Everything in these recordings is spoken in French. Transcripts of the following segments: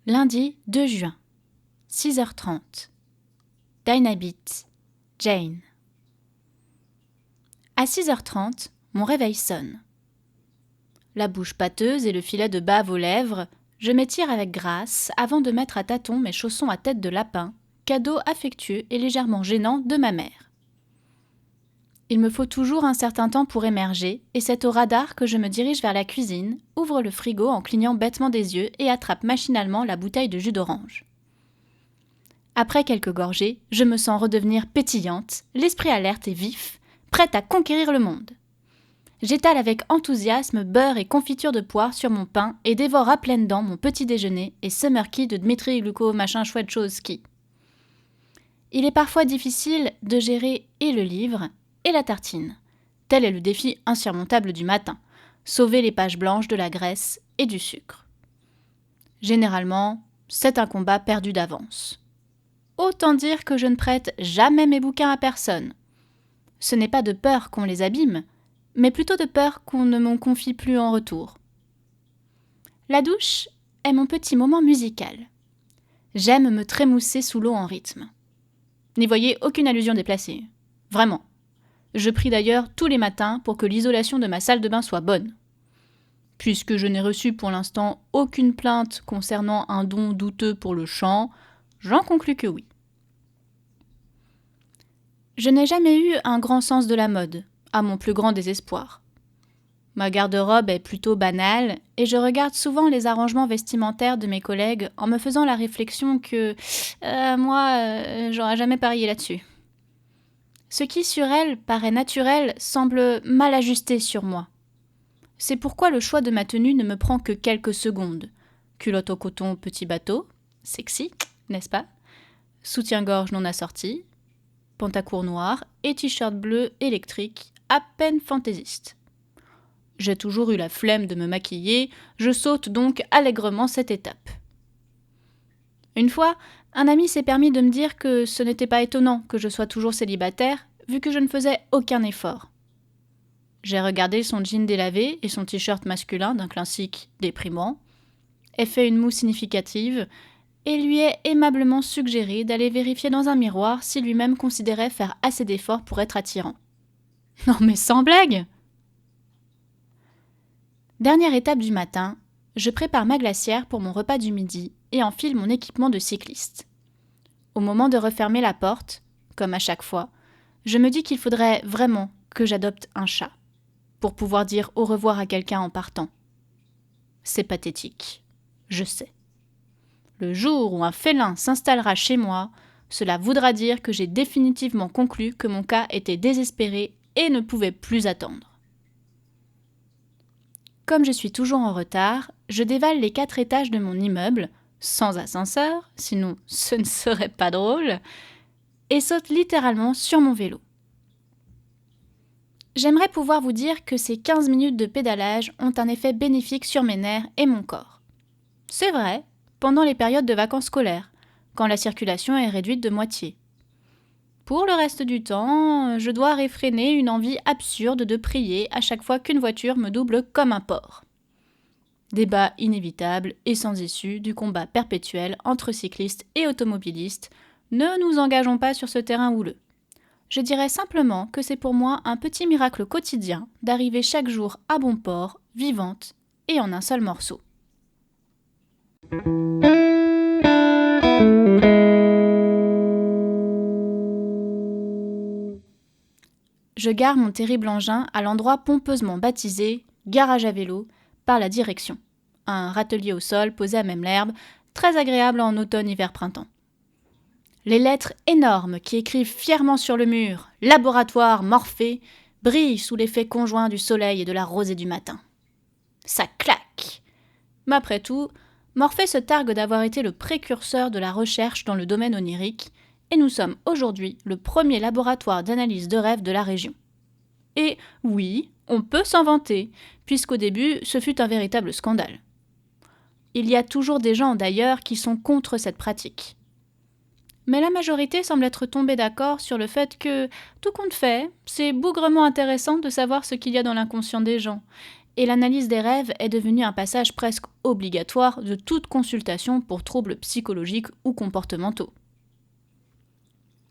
Lundi 2 juin, 6h30. Dynabit, Jane. À 6h30, mon réveil sonne. La bouche pâteuse et le filet de bave aux lèvres, je m'étire avec grâce avant de mettre à tâtons mes chaussons à tête de lapin, cadeau affectueux et légèrement gênant de ma mère. Il me faut toujours un certain temps pour émerger, et c'est au radar que je me dirige vers la cuisine, ouvre le frigo en clignant bêtement des yeux et attrape machinalement la bouteille de jus d'orange. Après quelques gorgées, je me sens redevenir pétillante, l'esprit alerte et vif, prête à conquérir le monde. J'étale avec enthousiasme beurre et confiture de poire sur mon pain et dévore à pleines dents mon petit déjeuner et Summer Key de Dmitri Gluko machin chouette chose qui. Il est parfois difficile de gérer et le livre et la tartine. Tel est le défi insurmontable du matin, sauver les pages blanches de la graisse et du sucre. Généralement, c'est un combat perdu d'avance. Autant dire que je ne prête jamais mes bouquins à personne. Ce n'est pas de peur qu'on les abîme, mais plutôt de peur qu'on ne m'en confie plus en retour. La douche est mon petit moment musical. J'aime me trémousser sous l'eau en rythme. N'y voyez aucune allusion déplacée. Vraiment. Je prie d'ailleurs tous les matins pour que l'isolation de ma salle de bain soit bonne. Puisque je n'ai reçu pour l'instant aucune plainte concernant un don douteux pour le chant, j'en conclus que oui. Je n'ai jamais eu un grand sens de la mode, à mon plus grand désespoir. Ma garde-robe est plutôt banale et je regarde souvent les arrangements vestimentaires de mes collègues en me faisant la réflexion que moi, j'aurais jamais parié là-dessus. Ce qui sur elle paraît naturel semble mal ajusté sur moi. C'est pourquoi le choix de ma tenue ne me prend que quelques secondes. Culotte au coton petit bateau, sexy, n'est-ce pas? Soutien-gorge non assorti, pantacourt noir et t-shirt bleu électrique, à peine fantaisiste. J'ai toujours eu la flemme de me maquiller, je saute donc allègrement cette étape. Une fois, un ami s'est permis de me dire que ce n'était pas étonnant que je sois toujours célibataire, vu que je ne faisais aucun effort. J'ai regardé son jean délavé et son t-shirt masculin d'un classique déprimant, ai fait une moue significative et lui ai aimablement suggéré d'aller vérifier dans un miroir si lui-même considérait faire assez d'efforts pour être attirant. Non mais sans blague! Dernière étape du matin, je prépare ma glacière pour mon repas du midi et enfile mon équipement de cycliste. Au moment de refermer la porte, comme à chaque fois, je me dis qu'il faudrait vraiment que j'adopte un chat pour pouvoir dire au revoir à quelqu'un en partant. C'est pathétique, je sais. Le jour où un félin s'installera chez moi, cela voudra dire que j'ai définitivement conclu que mon cas était désespéré et ne pouvait plus attendre. Comme je suis toujours en retard, je dévale les 4 étages de mon immeuble, sans ascenseur, sinon ce ne serait pas drôle, et saute littéralement sur mon vélo. J'aimerais pouvoir vous dire que ces 15 minutes de pédalage ont un effet bénéfique sur mes nerfs et mon corps. C'est vrai, pendant les périodes de vacances scolaires, quand la circulation est réduite de moitié. Pour le reste du temps, je dois réfréner une envie absurde de prier à chaque fois qu'une voiture me double comme un porc. Débat inévitable et sans issue du combat perpétuel entre cyclistes et automobilistes, ne nous engageons pas sur ce terrain houleux. Je dirais simplement que c'est pour moi un petit miracle quotidien d'arriver chaque jour à bon port, vivante et en un seul morceau. Je gare mon terrible engin à l'endroit pompeusement baptisé « garage à vélo » par la direction. Un râtelier au sol posé à même l'herbe, très agréable en automne, hiver, printemps. Les lettres énormes qui écrivent fièrement sur le mur « Laboratoire Morphée » brillent sous l'effet conjoint du soleil et de la rosée du matin. Ça claque! Mais après tout, Morphée se targue d'avoir été le précurseur de la recherche dans le domaine onirique, et nous sommes aujourd'hui le premier laboratoire d'analyse de rêves de la région. Et oui, on peut s'en vanter, puisqu'au début, ce fut un véritable scandale. Il y a toujours des gens d'ailleurs qui sont contre cette pratique. Mais la majorité semble être tombée d'accord sur le fait que, tout compte fait, c'est bougrement intéressant de savoir ce qu'il y a dans l'inconscient des gens, et l'analyse des rêves est devenue un passage presque obligatoire de toute consultation pour troubles psychologiques ou comportementaux.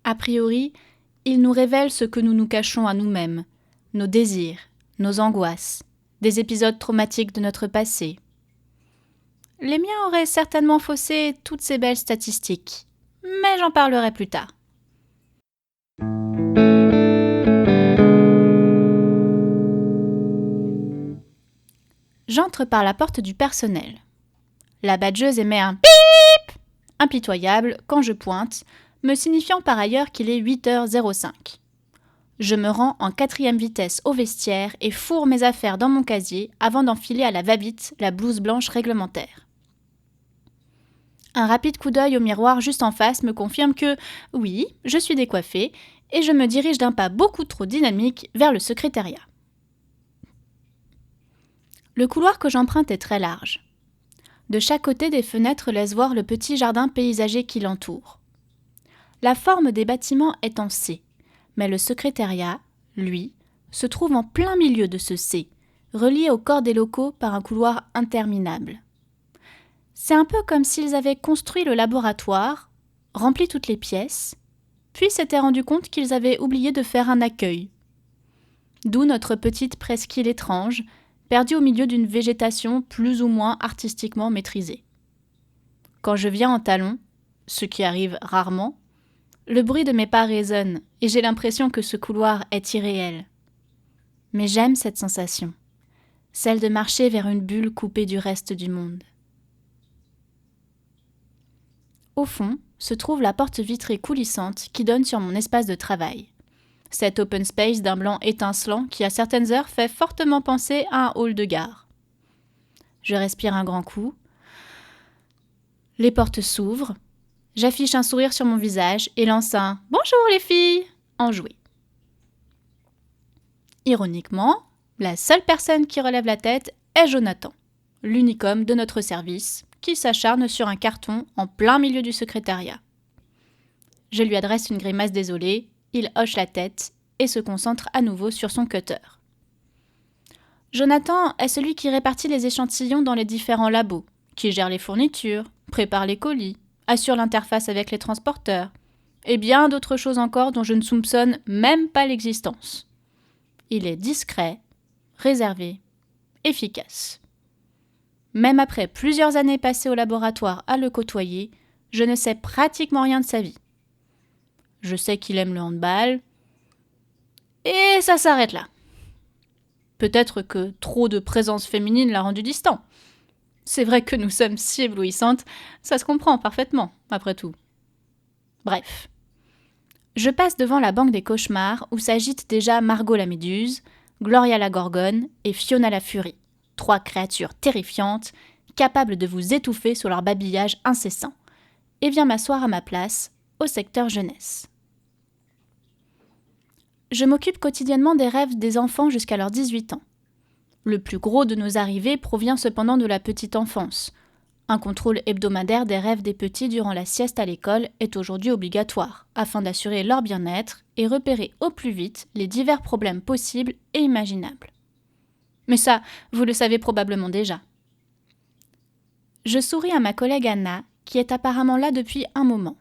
A priori, il nous révèle ce que nous nous cachons à nous-mêmes, nos désirs, nos angoisses, des épisodes traumatiques de notre passé. Les miens auraient certainement faussé toutes ces belles statistiques, mais j'en parlerai plus tard. J'entre par la porte du personnel. La badgeuse émet un PIP impitoyable quand je pointe, me signifiant par ailleurs qu'il est 8h05. Je me rends en 4e vitesse au vestiaire et fourre mes affaires dans mon casier avant d'enfiler à la va-vite la blouse blanche réglementaire. Un rapide coup d'œil au miroir juste en face me confirme que, oui, je suis décoiffée et je me dirige d'un pas beaucoup trop dynamique vers le secrétariat. Le couloir que j'emprunte est très large. De chaque côté des fenêtres laisse voir le petit jardin paysager qui l'entoure. La forme des bâtiments est en C, mais le secrétariat, lui, se trouve en plein milieu de ce C, relié au corps des locaux par un couloir interminable. C'est un peu comme s'ils avaient construit le laboratoire, rempli toutes les pièces, puis s'étaient rendus compte qu'ils avaient oublié de faire un accueil. D'où notre petite presqu'île étrange, perdue au milieu d'une végétation plus ou moins artistiquement maîtrisée. Quand je viens en talons, ce qui arrive rarement, le bruit de mes pas résonne et j'ai l'impression que ce couloir est irréel. Mais j'aime cette sensation, celle de marcher vers une bulle coupée du reste du monde. Au fond, se trouve la porte vitrée coulissante qui donne sur mon espace de travail. Cet open space d'un blanc étincelant qui à certaines heures fait fortement penser à un hall de gare. Je respire un grand coup. Les portes s'ouvrent. J'affiche un sourire sur mon visage et lance un « Bonjour les filles !» enjoué. Ironiquement, la seule personne qui relève la tête est Jonathan, l'unique homme de notre service, qui s'acharne sur un carton en plein milieu du secrétariat. Je lui adresse une grimace désolée, il hoche la tête et se concentre à nouveau sur son cutter. Jonathan est celui qui répartit les échantillons dans les différents labos, qui gère les fournitures, prépare les colis, assure l'interface avec les transporteurs, et bien d'autres choses encore dont je ne soupçonne même pas l'existence. Il est discret, réservé, efficace. Même après plusieurs années passées au laboratoire à le côtoyer, je ne sais pratiquement rien de sa vie. Je sais qu'il aime le handball, et ça s'arrête là. Peut-être que trop de présence féminine l'a rendu distant. C'est vrai que nous sommes si éblouissantes, ça se comprend parfaitement, après tout. Bref. Je passe devant la banque des cauchemars où s'agitent déjà Margot la Méduse, Gloria la Gorgone et Fiona la Furie, 3 créatures terrifiantes, capables de vous étouffer sous leur babillage incessant, et viens m'asseoir à ma place, au secteur jeunesse. Je m'occupe quotidiennement des rêves des enfants jusqu'à leurs 18 ans. Le plus gros de nos arrivées provient cependant de la petite enfance. Un contrôle hebdomadaire des rêves des petits durant la sieste à l'école est aujourd'hui obligatoire, afin d'assurer leur bien-être et repérer au plus vite les divers problèmes possibles et imaginables. Mais ça, vous le savez probablement déjà. Je souris à ma collègue Anna, qui est apparemment là depuis un moment.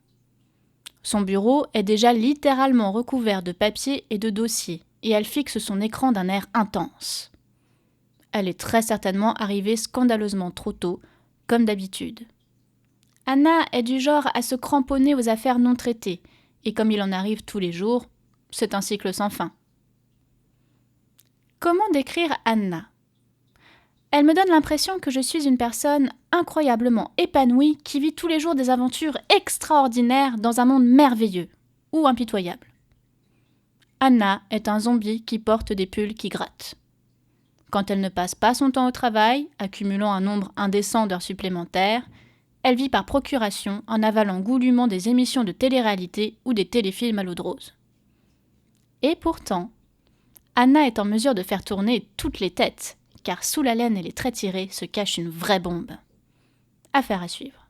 Son bureau est déjà littéralement recouvert de papiers et de dossiers, et elle fixe son écran d'un air intense. Elle est très certainement arrivée scandaleusement trop tôt, comme d'habitude. Anna est du genre à se cramponner aux affaires non traitées, et comme il en arrive tous les jours, c'est un cycle sans fin. Comment décrire Anna ? Elle me donne l'impression que je suis une personne incroyablement épanouie qui vit tous les jours des aventures extraordinaires dans un monde merveilleux ou impitoyable. Anna est un zombie qui porte des pulls qui grattent. Quand elle ne passe pas son temps au travail, accumulant un nombre indécent d'heures supplémentaires, elle vit par procuration en avalant goulûment des émissions de télé-réalité ou des téléfilms à l'eau de rose. Et pourtant, Anna est en mesure de faire tourner toutes les têtes, car sous la laine et les traits tirés se cache une vraie bombe. Affaire à suivre.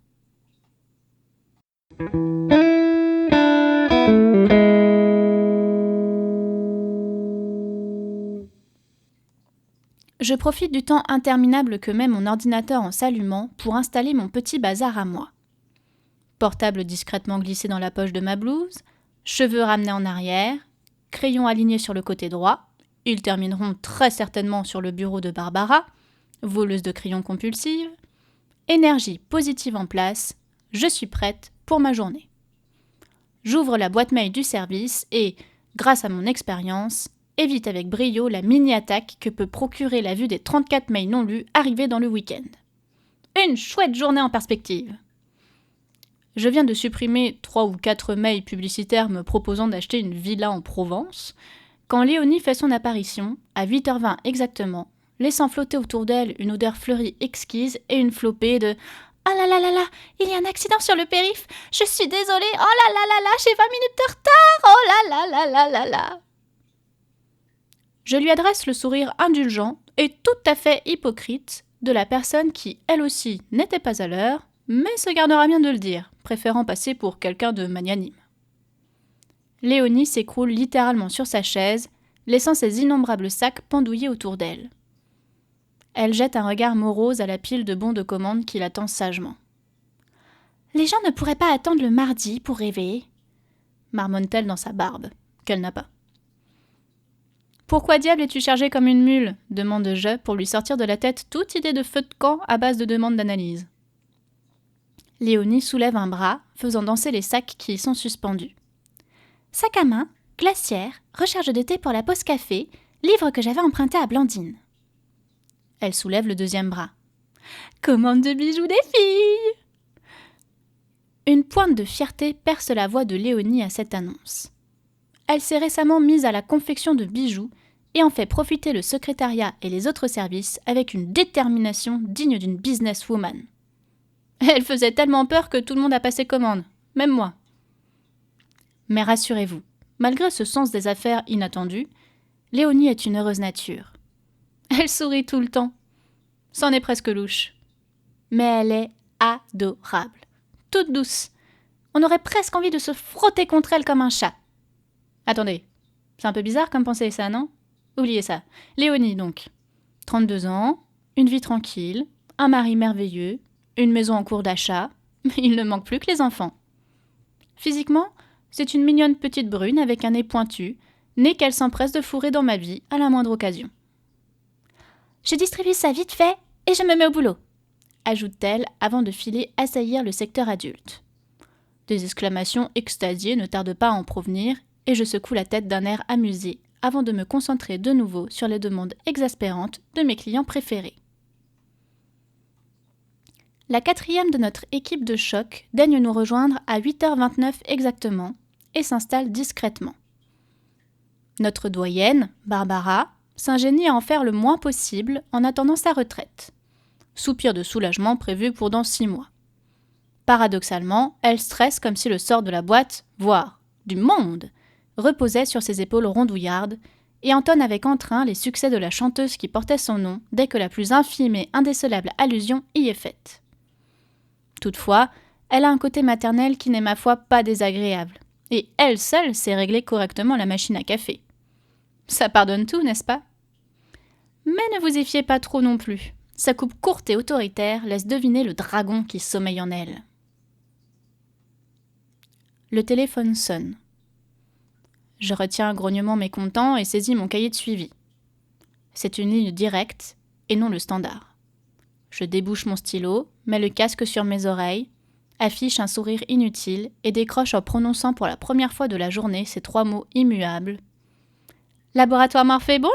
Je profite du temps interminable que met mon ordinateur en s'allumant pour installer mon petit bazar à moi. Portable discrètement glissé dans la poche de ma blouse, cheveux ramenés en arrière, crayons alignés sur le côté droit, ils termineront très certainement sur le bureau de Barbara, voleuse de crayons compulsive, énergie positive en place, je suis prête pour ma journée. J'ouvre la boîte mail du service et, grâce à mon expérience, évite avec brio la mini-attaque que peut procurer la vue des 34 mails non lus arrivés dans le week-end. Une chouette journée en perspective. Je viens de supprimer 3 ou 4 mails publicitaires me proposant d'acheter une villa en Provence, quand Léonie fait son apparition, à 8h20 exactement, laissant flotter autour d'elle une odeur fleurie exquise et une flopée de « Ah là là là là, il y a un accident sur le périph', je suis désolée, oh là là là là, j'ai 20 minutes de retard, oh là là là là là là !» Je lui adresse le sourire indulgent et tout à fait hypocrite de la personne qui, elle aussi, n'était pas à l'heure, mais se gardera bien de le dire, préférant passer pour quelqu'un de magnanime. Léonie s'écroule littéralement sur sa chaise, laissant ses innombrables sacs pendouillés autour d'elle. Elle jette un regard morose à la pile de bons de commande qui l'attend sagement. « Les gens ne pourraient pas attendre le mardi pour rêver ?» marmonne-t-elle dans sa barbe, qu'elle n'a pas. « Pourquoi diable es-tu chargée comme une mule ?» demande-je pour lui sortir de la tête toute idée de feu de camp à base de demandes d'analyse. Léonie soulève un bras, faisant danser les sacs qui y sont suspendus. « Sac à main, glacière, recharge de thé pour la pause café, livre que j'avais emprunté à Blandine. » Elle soulève le deuxième bras. « Commande de bijoux des filles !» Une pointe de fierté perce la voix de Léonie à cette annonce. Elle s'est récemment mise à la confection de bijoux et en fait profiter le secrétariat et les autres services avec une détermination digne d'une businesswoman. Elle faisait tellement peur que tout le monde a passé commande, même moi. Mais rassurez-vous, malgré ce sens des affaires inattendu, Léonie est une heureuse nature. Elle sourit tout le temps. C'en est presque louche. Mais elle est adorable. Toute douce. On aurait presque envie de se frotter contre elle comme un chat. Attendez, c'est un peu bizarre comme pensée ça, non ? Oubliez ça. Léonie, donc. 32 ans, une vie tranquille, un mari merveilleux, une maison en cours d'achat. Il ne manque plus que les enfants. Physiquement, c'est une mignonne petite brune avec un nez pointu, nez qu'elle s'empresse de fourrer dans ma vie à la moindre occasion. Je distribue ça vite fait et je me mets au boulot, ajoute-t-elle avant de filer assaillir le secteur adulte. Des exclamations extasiées ne tardent pas à en provenir et je secoue la tête d'un air amusé avant de me concentrer de nouveau sur les demandes exaspérantes de mes clients préférés. La 4e de notre équipe de choc daigne nous rejoindre à 8h29 exactement et s'installe discrètement. Notre doyenne, Barbara, s'ingénie à en faire le moins possible en attendant sa retraite. Soupir de soulagement prévu pour dans 6 mois. Paradoxalement, elle stresse comme si le sort de la boîte, voire du monde, reposait sur ses épaules rondouillardes et entonne avec entrain les succès de la chanteuse qui portait son nom dès que la plus infime et indécelable allusion y est faite. Toutefois, elle a un côté maternel qui n'est ma foi pas désagréable, et elle seule sait régler correctement la machine à café. Ça pardonne tout, n'est-ce pas ? Mais ne vous y fiez pas trop non plus. Sa coupe courte et autoritaire laisse deviner le dragon qui sommeille en elle. Le téléphone sonne. Je retiens un grognement mécontent et saisis mon cahier de suivi. C'est une ligne directe et non le standard. Je débouche mon stylo, mets le casque sur mes oreilles, affiche un sourire inutile et décroche en prononçant pour la première fois de la journée ces 3 mots immuables. Laboratoire Morphée, bonjour!